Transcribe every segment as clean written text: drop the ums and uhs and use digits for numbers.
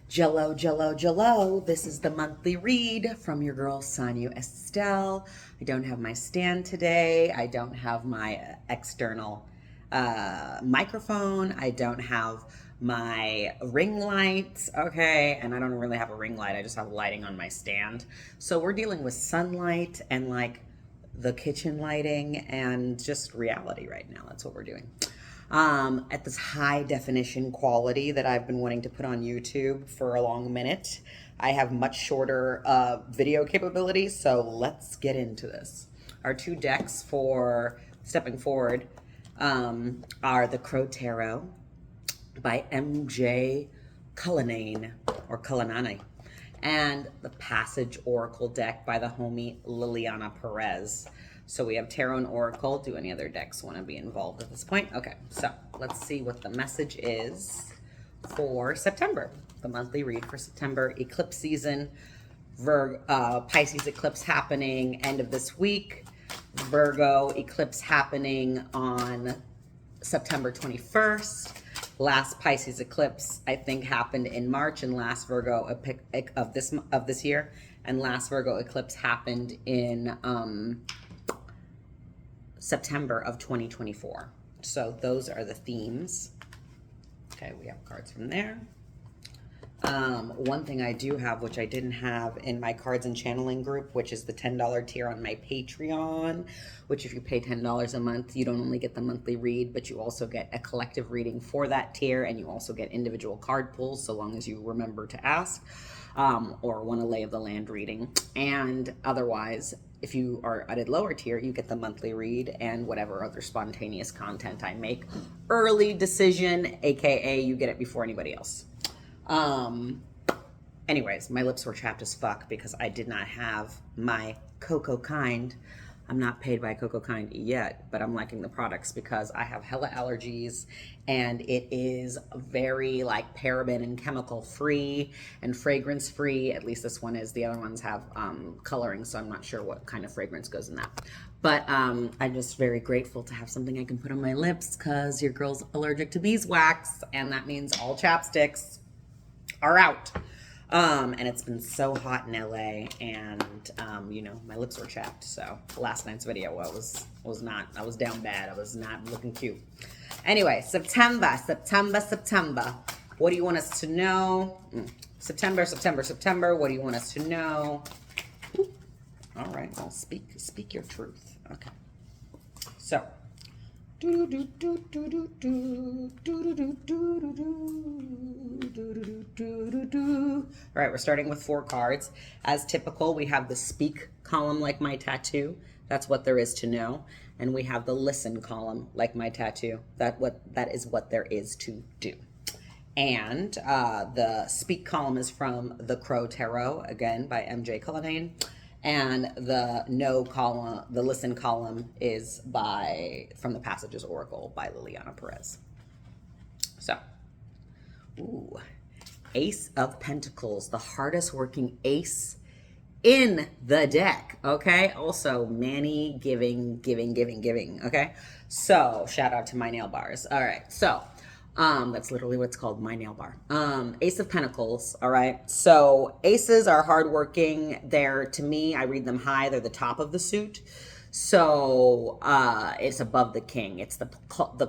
Jello, Jello, Jello. This is the monthly read from your girl, Sanyu Estelle. I don't have my stand today. I don't have my external microphone. I don't have my ring light. Okay. And I don't really have a ring light. I just have lighting on my stand. So we're dealing with sunlight and like the kitchen lighting and just reality right now. That's what we're doing. At this high definition quality that I've been wanting to put on YouTube for a long minute. I have much shorter video capabilities, so let's get into this. Our two decks for stepping forward are the Crow Tarot by MJ Cullinane or Cullinane, and the Passage Oracle deck by the homie Liliana Perez. So we have Tarot and Oracle. Do any other decks want to be involved at this point? Okay, so let's see what the message is for September. The monthly read for September, eclipse season, Pisces eclipse happening end of this week, Virgo eclipse happening on September 21st. Last Pisces eclipse, I think, happened in March, and last Virgo of this year, and last Virgo eclipse happened in September of 2024. So those are the themes. Okay, we have cards from there. One thing I do have, which I didn't have in my cards and channeling group, which is the $10 tier on my Patreon, which if you pay $10 a month, you don't only get the monthly read, but you also get a collective reading for that tier, and you also get individual card pulls, so long as you remember to ask, or want a lay of the land reading. And otherwise, if you are at a lower tier, you get the monthly read and whatever other spontaneous content I make. Early decision, aka you get it before anybody else. Anyways, my lips were chapped as fuck because I did not have my Coco Kind. I'm not paid by Coco Kind yet, but I'm liking the products because I have hella allergies, and it is very like paraben and chemical free and fragrance free. At least this one is. The other ones have coloring, so I'm not sure what kind of fragrance goes in that. But I'm just very grateful to have something I can put on my lips because your girl's allergic to beeswax, and that means all chapsticks are out. And it's been so hot in LA, and my lips were chapped. So last night's video I was down bad. I was not looking cute. Anyway, September. What do you want us to know? September. What do you want us to know? Ooh. All right, well, speak your truth. Okay. So all right, we're starting with 4 cards. As typical, we have the speak column, like my tattoo. That's what there is to know. And we have the listen column, like my tattoo. That is what there is to do. And the speak column is from the Crow Tarot, again, by MJ Cullinane. And the no column, the listen column is from the Passages Oracle by Liliana Perez. So, ooh, Ace of Pentacles, the hardest working ace in the deck, okay? Also, Manny giving, okay? So, shout out to my nail bars. All right, so that's literally what's called, my nail bar. Ace of Pentacles, all right? So aces are hardworking. They're, to me, I read them high. They're the top of the suit. So it's above the king. It's the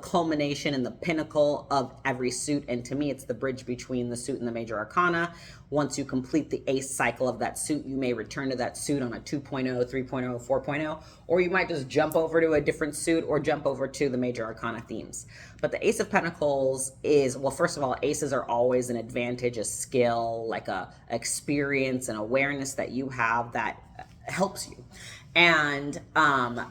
culmination and the pinnacle of every suit. And to me, it's the bridge between the suit and the major arcana. Once you complete the ace cycle of that suit, you may return to that suit on a 2.0, 3.0, 4.0, or you might just jump over to a different suit or jump over to the major arcana themes. But the Ace of Pentacles is, well, first of all, aces are always an advantage, a skill, like a experience and awareness that you have that helps you. And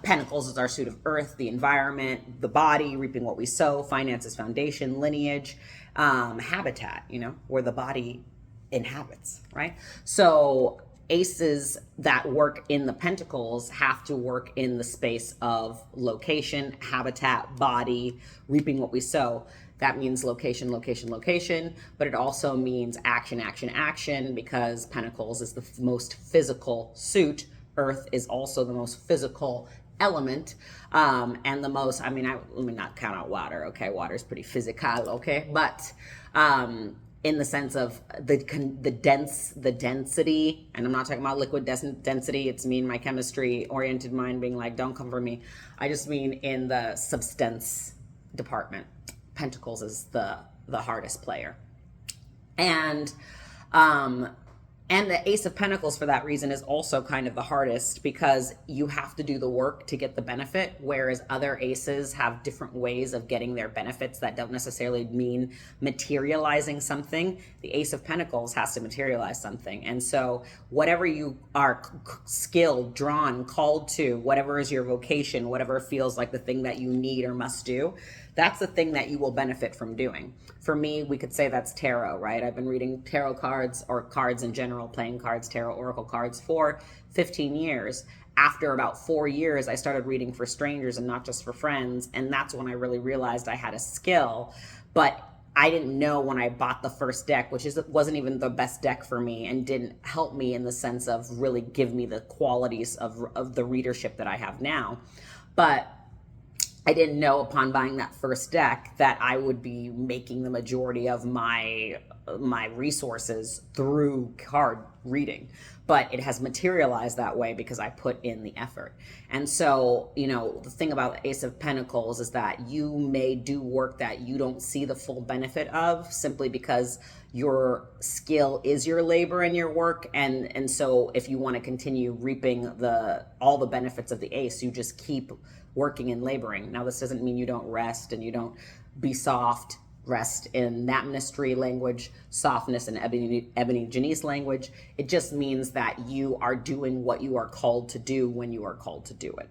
Pentacles is our suit of earth, the environment, the body, reaping what we sow, finances, foundation, lineage, habitat, where the body inhabits, right? So aces that work in the Pentacles have to work in the space of location, habitat, body, reaping what we sow. That means location, but it also means action, because Pentacles is the most physical suit. Earth is also the most physical element, and the most, let me not count out water, okay? Water is pretty physical, okay? But in the sense of the density, and I'm not talking about liquid density. It's me and my chemistry oriented mind being like, don't come for me. I just mean in the substance department. Pentacles is the hardest player. And the Ace of Pentacles, for that reason, is also kind of the hardest because you have to do the work to get the benefit, whereas other aces have different ways of getting their benefits that don't necessarily mean materializing something. The Ace of Pentacles has to materialize something. And so whatever you are skilled, drawn, called to, whatever is your vocation, whatever feels like the thing that you need or must do, that's the thing that you will benefit from doing. For me, we could say that's tarot, right? I've been reading tarot cards or cards in general, playing cards, tarot, oracle cards for 15 years. After about 4 years, I started reading for strangers and not just for friends. And that's when I really realized I had a skill. But I didn't know when I bought the first deck, which wasn't even the best deck for me and didn't help me in the sense of really give me the qualities of the readership that I have now. But I didn't know upon buying that first deck that I would be making the majority of my resources through card reading. But it has materialized that way because I put in the effort. And so, the thing about the Ace of Pentacles is that you may do work that you don't see the full benefit of simply because your skill is your labor and your work. And so if you want to continue reaping all the benefits of the Ace, you just keep working and laboring. Now, this doesn't mean you don't rest and you don't be soft. Rest in that ministry language, softness in Ebony Janice language. It just means that you are doing what you are called to do when you are called to do it.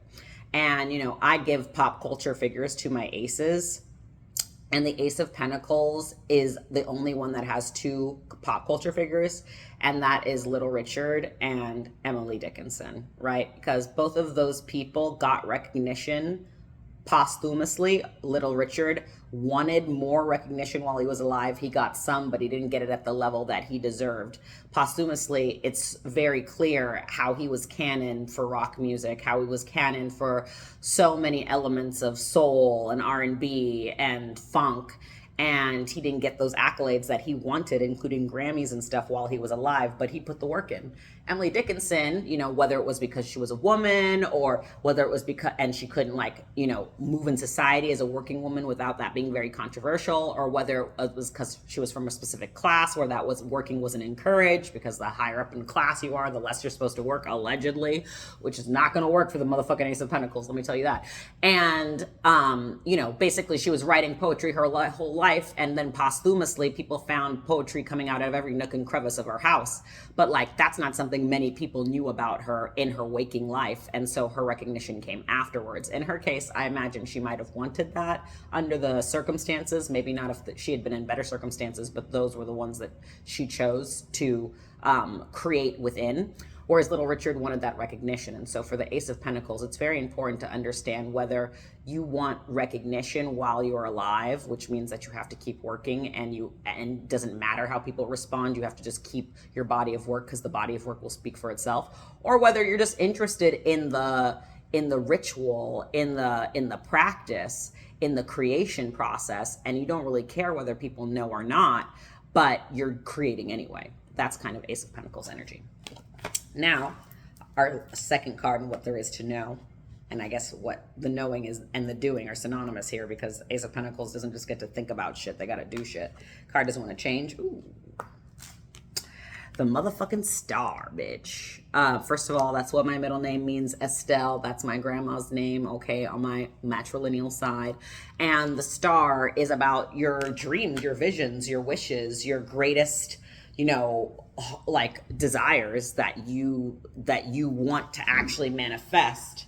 And, I give pop culture figures to my aces. And the Ace of Pentacles is the only one that has 2 pop culture figures, and that is Little Richard and Emily Dickinson, right? Because both of those people got recognition posthumously. Little Richard wanted more recognition while he was alive. He got some, but he didn't get it at the level that he deserved. Posthumously, it's very clear how he was canon for rock music, how he was canon for so many elements of soul and R&B and funk. And he didn't get those accolades that he wanted, including Grammys and stuff, while he was alive, but he put the work in. Emily Dickinson, whether it was because she was a woman or whether it was because, and she couldn't move in society as a working woman without that being very controversial, or whether it was because she was from a specific class where working wasn't encouraged, because the higher up in class you are, the less you're supposed to work, allegedly, which is not going to work for the motherfucking Ace of Pentacles, let me tell you that. And, basically she was writing poetry her whole life, and then posthumously people found poetry coming out of every nook and crevice of her house. But that's not something many people knew about her in her waking life, and so her recognition came afterwards. In her case, I imagine she might have wanted that under the circumstances, maybe not if she had been in better circumstances, but those were the ones that she chose to create within. Whereas Little Richard wanted that recognition. And so for the Ace of Pentacles, it's very important to understand whether you want recognition while you're alive, which means that you have to keep working, and it doesn't matter how people respond. You have to just keep your body of work, because the body of work will speak for itself. Or whether you're just interested in the ritual, in the practice, in the creation process, and you don't really care whether people know or not, but you're creating anyway. That's kind of Ace of Pentacles energy. Now, our second card and what there is to know, and I guess what the knowing is and the doing are synonymous here, because Ace of Pentacles doesn't just get to think about shit, they gotta do shit. Card doesn't want to change. Ooh. The motherfucking Star, bitch. First of all, that's what my middle name means, Estelle. That's my grandma's name, okay, on my matrilineal side. And the Star is about your dreams, your visions, your wishes, your greatest, desires that you want to actually manifest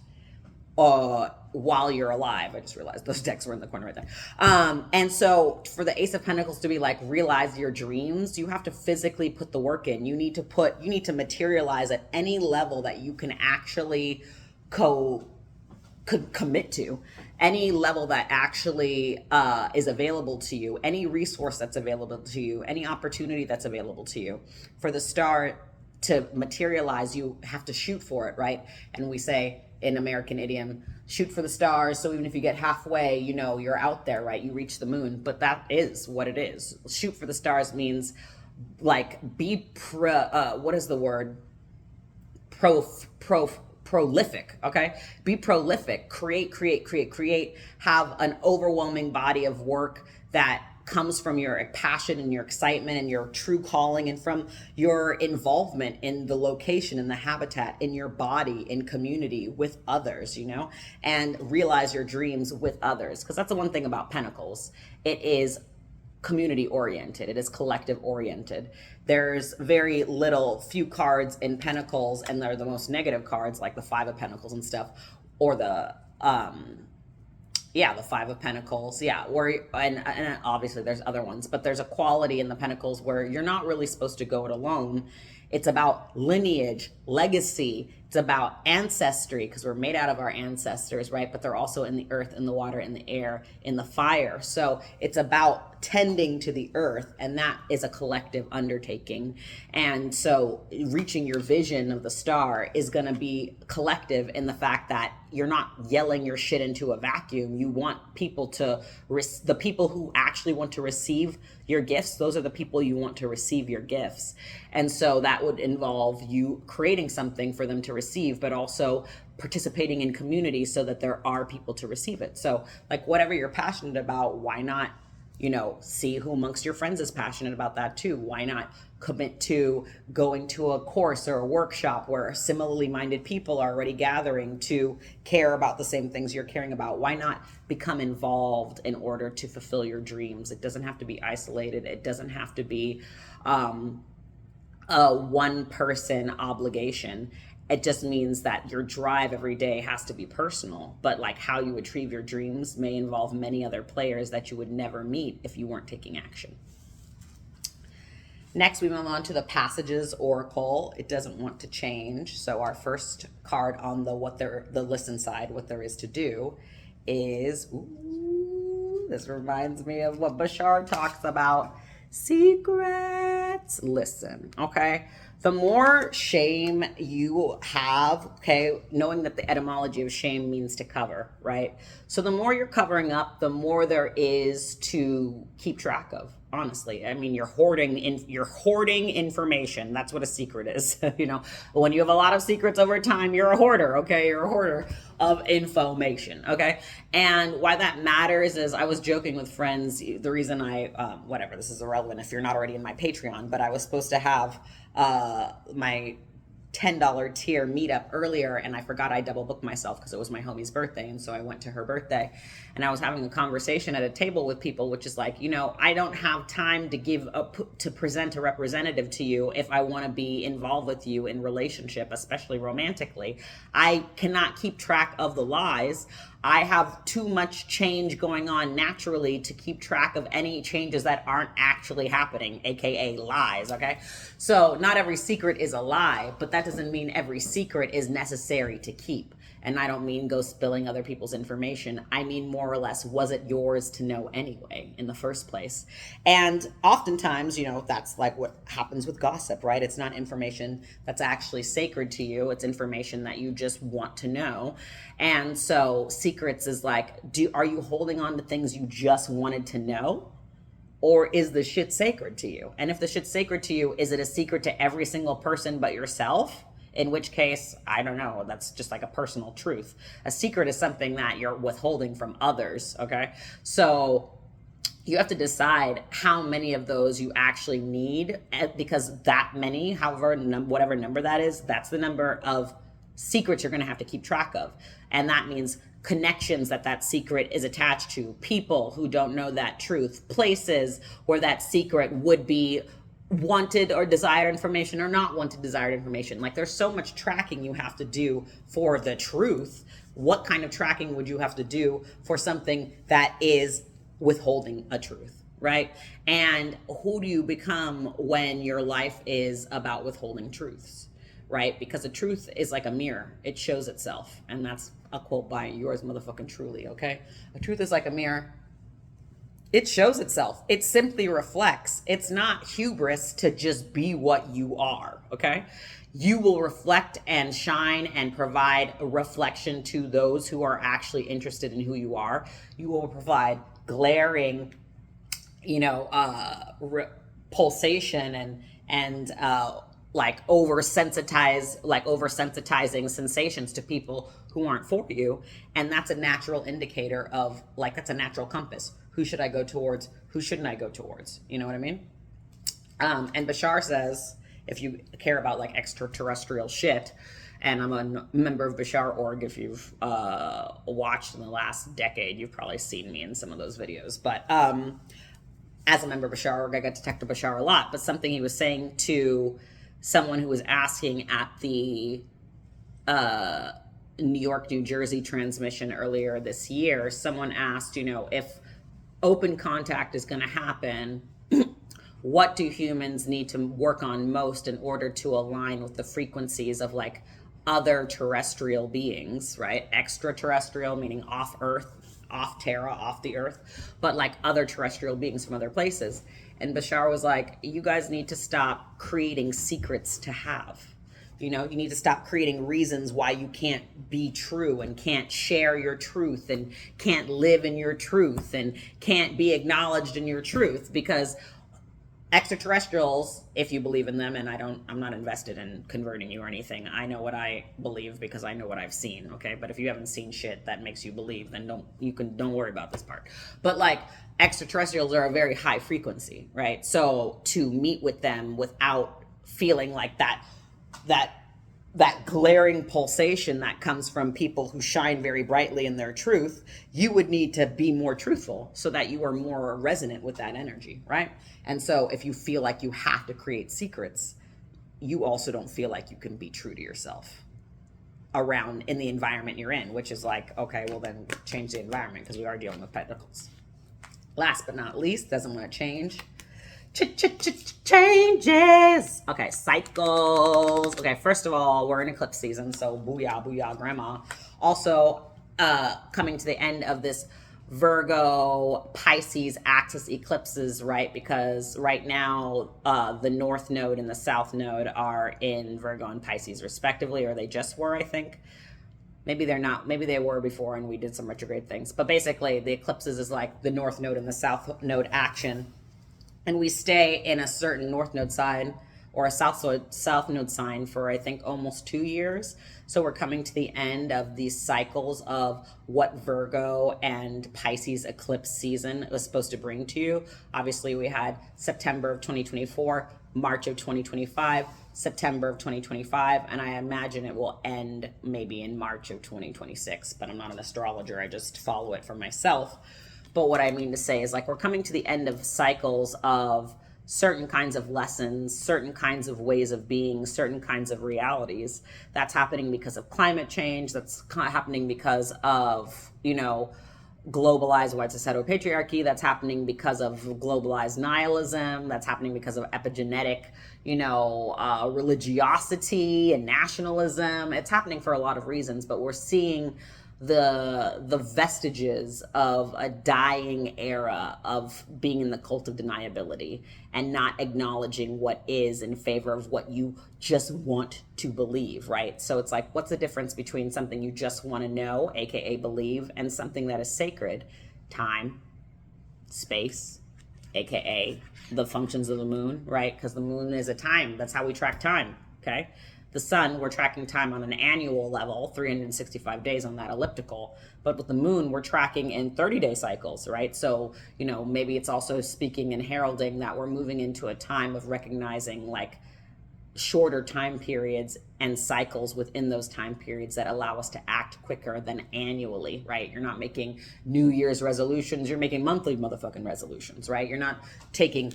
while you're alive. I just realized those decks were in the corner right there. And so for the Ace of Pentacles to be realize your dreams, you have to physically put the work in. You need to materialize at any level that you can actually commit to, any level that actually is available to you, any resource that's available to you, any opportunity that's available to you. For the Star to materialize, you have to shoot for it, right? And we say, in American idiom, shoot for the stars. So even if you get halfway, you know, you're out there, right? You reach the moon. But that is what it is. Shoot for the stars means like be what is the word? Prolific. Okay, be prolific. Create. Have an overwhelming body of work that comes from your passion and your excitement and your true calling, and from your involvement in the location, in the habitat, in your body, in community, with others, you know, and realize your dreams with others. Because that's the one thing about Pentacles. It is community oriented. It is collective oriented. There's very few cards in Pentacles, and they're the most negative cards, like the Five of Pentacles and stuff, or the Five of Pentacles, and obviously there's other ones, but there's a quality in the Pentacles where you're not really supposed to go it alone. It's about lineage, legacy. It's about ancestry, because we're made out of our ancestors, right? But they're also in the earth, in the water, in the air, in the fire. So it's about tending to the earth, and that is a collective undertaking. And so reaching your vision of the star is going to be collective in the fact that you're not yelling your shit into a vacuum. You want people to, the people who actually want to receive your gifts, those are the people you want to receive your gifts. And so that would involve you creating something for them to receive, but also participating in community so that there are people to receive it. So like whatever you're passionate about, why not, you know, see who amongst your friends is passionate about that too? Why not commit to going to a course or a workshop where similarly minded people are already gathering to care about the same things you're caring about? Why not become involved in order to fulfill your dreams? It doesn't have to be isolated. It doesn't have to be a one person obligation. It just means that your drive every day has to be personal, but like how you achieve your dreams may involve many other players that you would never meet if you weren't taking action. Next, we move on to the Passages Oracle. It doesn't want to change. So our first card on the listen side, what there is to do, is, this reminds me of what Bashar talks about, secrets. Listen, okay? The more shame you have, okay, knowing that the etymology of shame means to cover, right? So the more you're covering up, the more there is to keep track of. Honestly, I mean, you're hoarding information. That's what a secret is. You know, when you have a lot of secrets over time, you're a hoarder. Okay, you're a hoarder of information. Okay, and why that matters is I was joking with friends. The reason whatever, this is irrelevant if you're not already in my Patreon, but I was supposed to have my $10 tier meetup earlier, and I forgot I double booked myself because it was my homie's birthday, and so I went to her birthday, and I was having a conversation at a table with people, which is like, you know, I don't have time to present a representative to you if I want to be involved with you in relationship, especially romantically. I cannot keep track of the lies. I have too much change going on naturally to keep track of any changes that aren't actually happening, aka lies, okay? So not every secret is a lie, but that doesn't mean every secret is necessary to keep. And I don't mean go spilling other people's information. I mean more or less, was it yours to know anyway in the first place? And oftentimes, you know, that's like what happens with gossip, right? It's not information that's actually sacred to you. It's information that you just want to know. And so secrets is like, are you holding on to things you just wanted to know? Or is the shit sacred to you? And if the shit's sacred to you, is it a secret to every single person but yourself? In which case, I don't know, that's just like a personal truth. A secret is something that you're withholding from others, okay? So you have to decide how many of those you actually need, because that many, whatever number that is, that's the number of secrets you're gonna have to keep track of. And that means connections that secret is attached to, people who don't know that truth, places where that secret would be wanted or desired information or not wanted desired information. Like there's so much tracking you have to do for the truth. What kind of tracking would you have to do for something that is withholding a truth, right? And who do you become when your life is about withholding truths, right? Because a truth is like a mirror. It shows itself. And that's a quote by yours motherfucking truly, okay? A truth is like a mirror. It shows itself. It simply reflects. It's not hubris to just be what you are, okay? You will reflect and shine and provide a reflection to those who are actually interested in who you are. You will provide glaring, you know, pulsation and like oversensitizing sensations to people who aren't for you, and that's a natural indicator of, like, that's a natural compass. Who should I go towards? Who shouldn't I go towards? You know what I mean? And Bashar says, if you care about like extraterrestrial shit, and I'm a member of Bashar Org. If you've watched in the last decade, you've probably seen me in some of those videos. But as a member of Bashar Org, I got to talk to Bashar a lot. But something he was saying to someone who was asking at the New York, New Jersey transmission earlier this year, someone asked, you know, if open contact is going to happen, what do humans need to work on most in order to align with the frequencies of like other terrestrial beings, right? Extraterrestrial, meaning off Earth, off Terra, off the Earth, but like other terrestrial beings from other places. And Bashar was like, you guys need to stop creating secrets to have. You know, you need to stop creating reasons why you can't be true and can't share your truth and can't live in your truth and can't be acknowledged in your truth, because extraterrestrials, if you believe in them, and I'm not invested in converting you or anything. I know what I believe because I know what I've seen, okay? But if you haven't seen shit that makes you believe, then don't worry about this part. But like, extraterrestrials are a very high frequency, right? So to meet with them without feeling like that glaring pulsation that comes from people who shine very brightly in their truth, you would need to be more truthful so that you are more resonant with that energy, right? And so if you feel like you have to create secrets, you also don't feel like you can be true to yourself around in the environment you're in, which is like, okay, well then change the environment, because we are dealing with Pentacles. Last but not least, doesn't want to change. Changes. Okay, cycles. Okay, first of all, we're in eclipse season, so booyah, booyah, grandma. Also, coming to the end of this Virgo Pisces axis eclipses, right? Because right now, the North Node and the South Node are in Virgo and Pisces respectively, or they just were, I think. Maybe they're not. Maybe they were before and we did some retrograde things. But basically, the eclipses is like the North Node and the South Node action. And we stay in a certain North Node sign or a South Node sign for, I think, almost 2 years. So we're coming to the end of these cycles of what Virgo and Pisces eclipse season was supposed to bring to you. Obviously, we had September of 2024, March of 2025, September of 2025, and I imagine it will end maybe in March of 2026. But I'm not an astrologer. I just follow it for myself. But what I mean to say is, like, we're coming to the end of cycles of certain kinds of lessons, certain kinds of ways of being, certain kinds of realities. That's happening because of climate change. That's happening because of, you know, globalized white societal patriarchy. That's happening because of globalized nihilism. That's happening because of epigenetic, you know, religiosity and nationalism. It's happening for a lot of reasons, but we're seeing the vestiges of a dying era of being in the cult of deniability and not acknowledging what is in favor of what you just want to believe, right? So it's like, what's the difference between something you just want to know, aka believe, and something that is sacred? Time, space, aka the functions of the moon, right? Because the moon is a time. That's how we track time, okay? The sun, we're tracking time on an annual level, 365 days on that elliptical. But with the moon, we're tracking in 30-day cycles, right? So, you know, maybe it's also speaking and heralding that we're moving into a time of recognizing like shorter time periods and cycles within those time periods that allow us to act quicker than annually, right? You're not making New Year's resolutions, you're making monthly motherfucking resolutions, right? You're not taking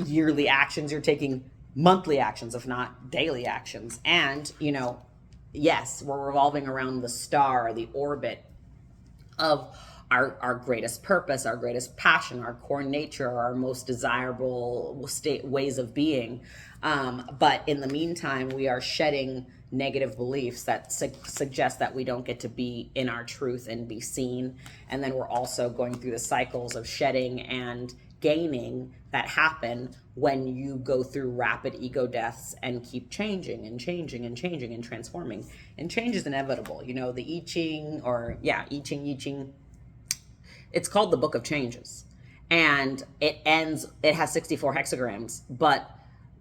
yearly actions, you're taking monthly actions, if not daily actions. And, you know, yes, we're revolving around the star, the orbit of our greatest purpose, our greatest passion, our core nature, our most desirable ways of being. But in the meantime, we are shedding negative beliefs that suggest that we don't get to be in our truth and be seen. And then we're also going through the cycles of shedding and gaining that happen when you go through rapid ego deaths and keep changing and changing and changing and transforming. And change is inevitable. You know, the I Ching, or I Ching, it's called the Book of Changes. And it has 64 hexagrams, but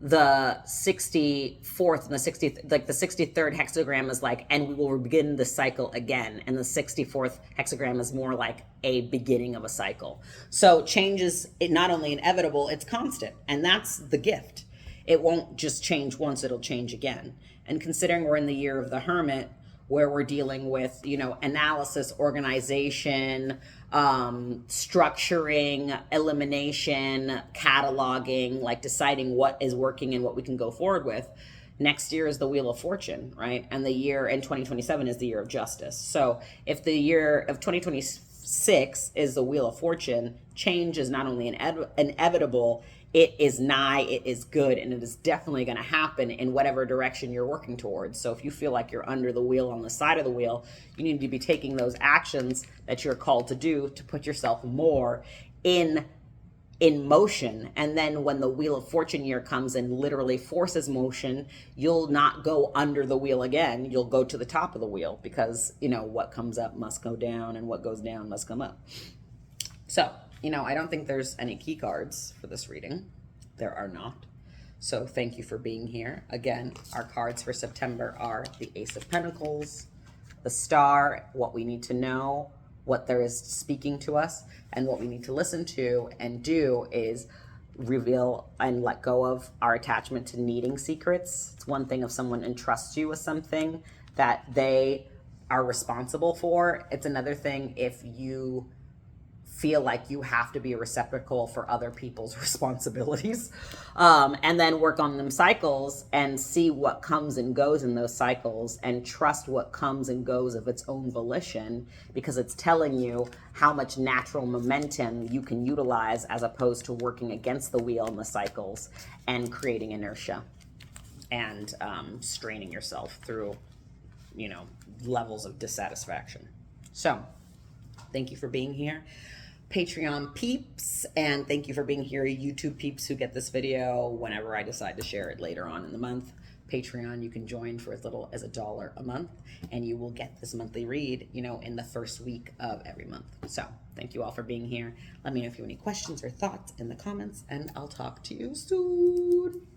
the 64th and the 60th, like the 63rd hexagram is like, and we will begin the cycle again. And the 64th hexagram is more like a beginning of a cycle. So change is not only inevitable, it's constant. And that's the gift. It won't just change once, it'll change again. And considering we're in the year of the Hermit, where we're dealing with, you know, analysis, organization, structuring, elimination, cataloging, like deciding what is working and what we can go forward with. Next year is the Wheel of Fortune, right? And the year in 2027 is the year of justice. So if the year of 2026 is the Wheel of Fortune, change is not only inevitable, it is nigh, it is good, and it is definitely going to happen in whatever direction you're working towards. So if you feel like you're under the wheel, on the side of the wheel, you need to be taking those actions that you're called to do to put yourself more in motion. And then when the Wheel of Fortune year comes and literally forces motion, you'll not go under the wheel again. You'll go to the top of the wheel, because, you know, what comes up must go down, and what goes down must come up. So, you know, I don't think there's any key cards for this reading. There are not. So thank you for being here. Again, our cards for September are the Ace of Pentacles, the Star, what we need to know, what there is speaking to us, and what we need to listen to and do is reveal and let go of our attachment to needing secrets. It's one thing if someone entrusts you with something that they are responsible for. It's another thing if you feel like you have to be a receptacle for other people's responsibilities, and then work on them cycles and see what comes and goes in those cycles, and trust what comes and goes of its own volition, because it's telling you how much natural momentum you can utilize, as opposed to working against the wheel in the cycles and creating inertia and straining yourself through, you know, levels of dissatisfaction. So thank you for being here, Patreon peeps, and thank you for being here, YouTube peeps who get this video whenever I decide to share it later on in the month. Patreon, you can join for as little as $1 a month, and you will get this monthly read, you know, in the first week of every month. So thank you all for being here. Let me know if you have any questions or thoughts in the comments, and I'll talk to you soon.